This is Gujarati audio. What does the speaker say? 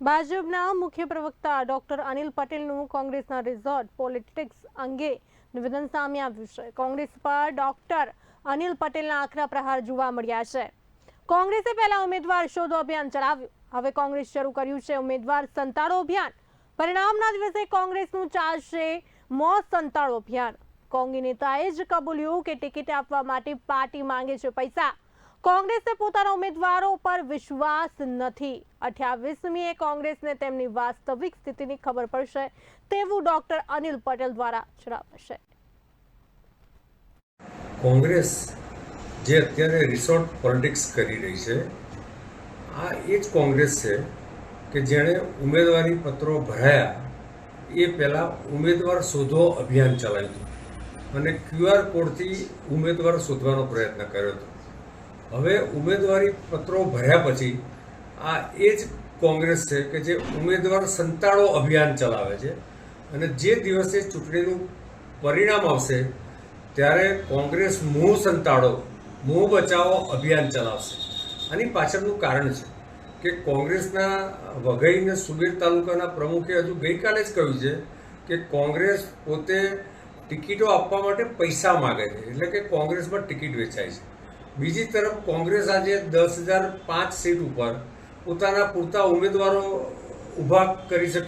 ભાજપના મુખ્ય પ્રવક્તા ડોક્ટર અનિલ પટેલનું કોંગ્રેસના રિઝોર્ટ પોલિટિક્સ અંગે નિવેદન સામે આવ્યું છે. કોંગ્રેસ પર ડોક્ટર અનિલ પટેલના આકરા પ્રહાર જોવા મળ્યા છે. કોંગ્રેસે પહેલા ઉમેદવાર શોધો અભિયાન ચલાવ્યું. હવે કોંગ્રેસ શરૂ કર્યું છે ઉમેદવાર સંતાડો અભિયાન. પરિણામના દિવસે કોંગ્રેસનું ચાલશે મોત સંતાડો અભિયાન. કોંગી નેતાએ જ કબૂલ્યું કે ટિકિટ આપવા માટે પાર્ટી માંગે છે પૈસા. કોંગ્રેસને પોતાના ઉમેદવારો પર વિશ્વાસ નથી. 28મીએ કોંગ્રેસને તેમની વાસ્તવિક સ્થિતિની ખબર પડશે તેવું ડોક્ટર અનિલ પટેલ દ્વારા જણાવાશે. કોંગ્રેસ જે અત્યારે રિસોર્ટ પોલિટિક્સ કરી રહી છે, આ એ જ કોંગ્રેસ છે કે જેણે ઉમેદવારી પત્રો ભરાયા એ પહેલાં ઉમેદવાર શોધો અભિયાન ચલાવ્યું અને QR કોડથી ઉમેદવાર શોધવાનો પ્રયત્ન કર્યો હતો. હવે ઉમેદવારી પત્રો ભર્યા પછી આ એ જ કોંગ્રેસ છે કે જે ઉમેદવાર સંતાડો અભિયાન ચલાવે છે અને જે દિવસે ચૂંટણીનું પરિણામ આવશે ત્યારે કોંગ્રેસ મોં સંતાડો મોં બચાવો અભિયાન ચલાવશે. આની પાછળનું કારણ છે કે કોંગ્રેસના વઘઈ અને સુબીર તાલુકાના પ્રમુખે હજુ ગઈકાલે જ કહ્યું છે કે કોંગ્રેસ પોતે ટિકિટો આપવા માટે પૈસા માગે છે, એટલે કે કોંગ્રેસમાં ટિકિટ વેચાય છે. બીજી તરફ કોંગ્રેસ આજે 10,005 સીટ ઉપર પોતાના પૂરતા ઉમેદવારો ઊભા કરી શકે